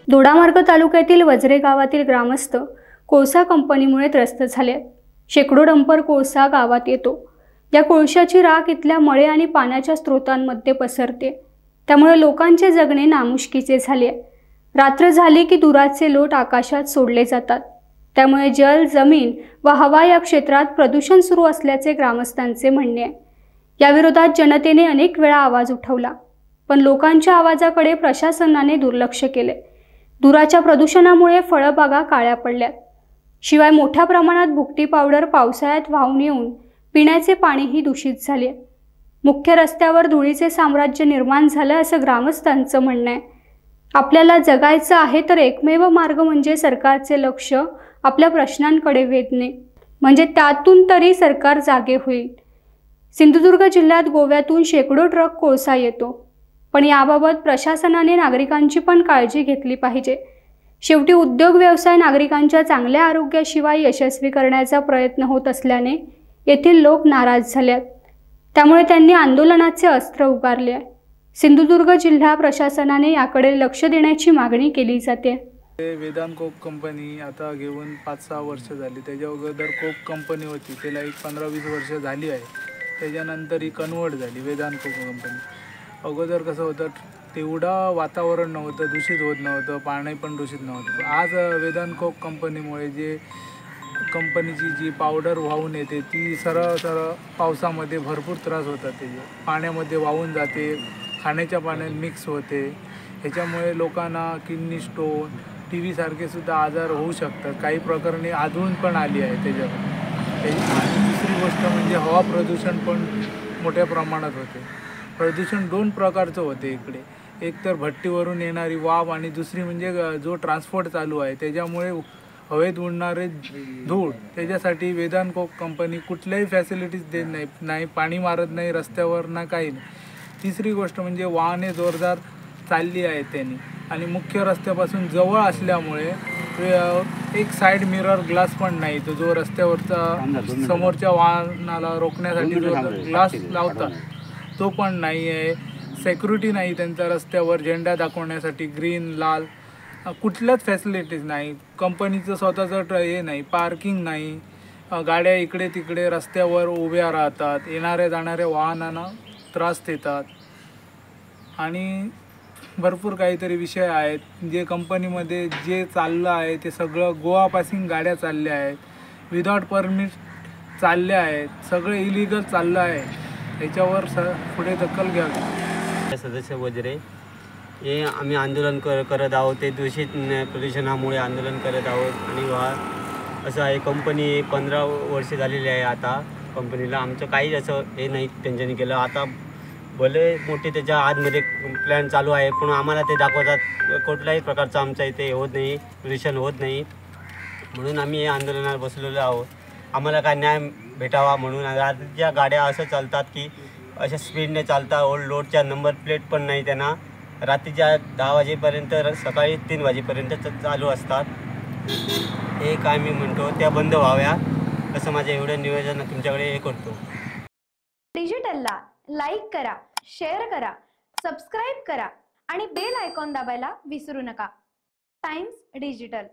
दोडामार्ग तालुक्यातील वजरे गावातील ग्रामस्थ कोळसा कंपनीमुळे त्रस्त झाले। शेकडो डंपर कोळसा गावात येतो। या कोळशाची राख इथल्या मळे आणि पाण्याच्या स्रोतांमध्ये पसरते, त्यामुळे लोकांचे जगणे नामुष्कीचे झाले। रात्र झाली की धुराचे लोट आकाशात सोडले जातात, त्यामुळे जल, जमीन व हवा या क्षेत्रात प्रदूषण सुरू असल्याचे ग्रामस्थांचे म्हणणे आहे। या विरोधात जनतेने अनेक वेळा आवाज उठवला, पण लोकांच्या आवाजाकडे प्रशासनाने दुर्लक्ष केले। धुराच्या प्रदूषणामुळे फळबागा काळ्या पडल्या, शिवाय मोठ्या प्रमाणात भुकटी पावडर पावसाळ्यात वाहून येऊन पिण्याचे पाणीही दूषित झाले। मुख्य रस्त्यावर धुळीचे साम्राज्य निर्माण झाले असं ग्रामस्थांचं म्हणणं आहे। आपल्याला जगायचं आहे तर एकमेव मार्ग म्हणजे सरकारचे लक्ष आपल्या प्रश्नांकडे वेधणे, म्हणजे त्यातून तरी सरकार जागे होईल। सिंधुदुर्ग जिल्ह्यात गोव्यातून शेकडो ट्रक कोळसा येतो, पण याबाबत प्रशासनाने नागरिकांची पण काळजी घेतली पाहिजे। शेवटी उद्योग व्यवसाय नागरिकांच्या चांगल्या आरोग्याशिवाय यशस्वी करण्याचा प्रयत्न होत असल्याने येथील लोक नाराज झालेत, त्यामुळे त्यांनी आंदोलनाचे अस्त्र उगारले आहे। सिंधुदुर्ग जिल्हा प्रशासनाने याकडे लक्ष देण्याची मागणी केली जाते। वेदांत कोक कंपनी आता घेऊन 5-6 वर्ष झाली। त्याच्या अगोदर कोक कंपनी होती, त्याला एक 15-20 वर्ष झाली आहे। त्याच्यानंतर ही कन्वर्ट झाली वेदांत कोक कंपनी। अगोदर कसं होतं, तेवढं वातावरण नव्हतं, दूषित होत नव्हतं, पाणी पण दूषित नव्हतं। आज वेदांत कोक कंपनीमुळे जे कंपनीची जी पावडर वाहून येते ती सरळ सरळ पावसामध्ये भरपूर त्रास होतात। त्याचे पाण्यामध्ये वाहून जाते, खाण्याच्या पाण्यात मिक्स होते। ह्याच्यामुळे लोकांना किडनी स्टोन, TB सारखे सुद्धा आजार होऊ शकतात। काही प्रकरणे आढळून पण आली आहे त्याच्यामध्ये। आणि दुसरी गोष्ट म्हणजे हवा प्रदूषण पण मोठ्या प्रमाणात होते। प्रदूषण 2 प्रकारचं होते इकडे, एक तर भट्टीवरून येणारी वाफ आणि दुसरी म्हणजे जो ट्रान्सपोर्ट चालू आहे त्याच्यामुळे हवेत उडणारे धूळ। त्याच्यासाठी वेदांत कोक कंपनी कुठल्याही फॅसिलिटीज देत नाही, पाणी मारत नाही रस्त्यावर ना काही नाही। तिसरी गोष्ट म्हणजे वाहने जोरदार चालली आहेत त्यांनी, आणि मुख्य रस्त्यापासून जवळ असल्यामुळे एक साईड मिरर ग्लास पण नाही, तो जो रस्त्यावरचा समोरच्या वाहनाला रोखण्यासाठी जो ग्लास लावतात तो पण नाही आहे। सिक्युरिटी नाही त्यांच्या रस्त्यावर, झेंडा दाखवण्यासाठी ग्रीन लाल कुठल्याच फॅसिलिटीज नाही। कंपनीचं स्वतःचं हे नाही, पार्किंग नाही, गाड्या इकडे तिकडे रस्त्यावर उभ्या राहतात, येणाऱ्या जाणाऱ्या वाहनांना त्रास देतात। आणि भरपूर काहीतरी विषय आहेत, जे कंपनीमध्ये जे चाललं आहे ते सगळं गोवापासून गाड्या चालल्या आहेत, विदाउट परमिट चालल्या आहेत, सगळं इलिगल चाललं आहे। याच्यावर पुढे दखल घ्यावी। सदस्य वजरे हे आम्ही आंदोलन करत आहोत, ते दूषित प्रदूषणामुळे आंदोलन करत आहोत। आणि असं आहे, कंपनी 15 वर्ष झालेली आहे आता कंपनीला। आमचं काही असं हे नाही त्यांच्यानी केलं। आता भले मोठे त्याच्या आतमध्ये प्लॅन चालू आहे, पण आम्हाला ते दाखवतात कुठल्याही प्रकारचं आमच्या इथे होत नाही, प्रदूषण होत नाही। म्हणून आम्ही हे आंदोलनाला बसलेलो आहोत। आम्हाला काय न्याय भेटावा म्हणून। रात्रीच्या गाड्या असं चालतात की अशा स्पीडने चालतात, ओल्ड लोडच्या नंबर प्लेट पण नाही त्यांना। रात्रीच्या 10 वाजेपर्यंत, सकाळी 3 वाजेपर्यंत चालू असतात। हे काय मी म्हणतो त्या बंद व्हाव्या, असं माझं एवढं निवेदन तुमच्याकडे हे करतो। डिजिटलला लाईक करा, शेअर करा, सबस्क्राईब करा आणि बेल आयकॉन दाबायला विसरू नका। Times digital.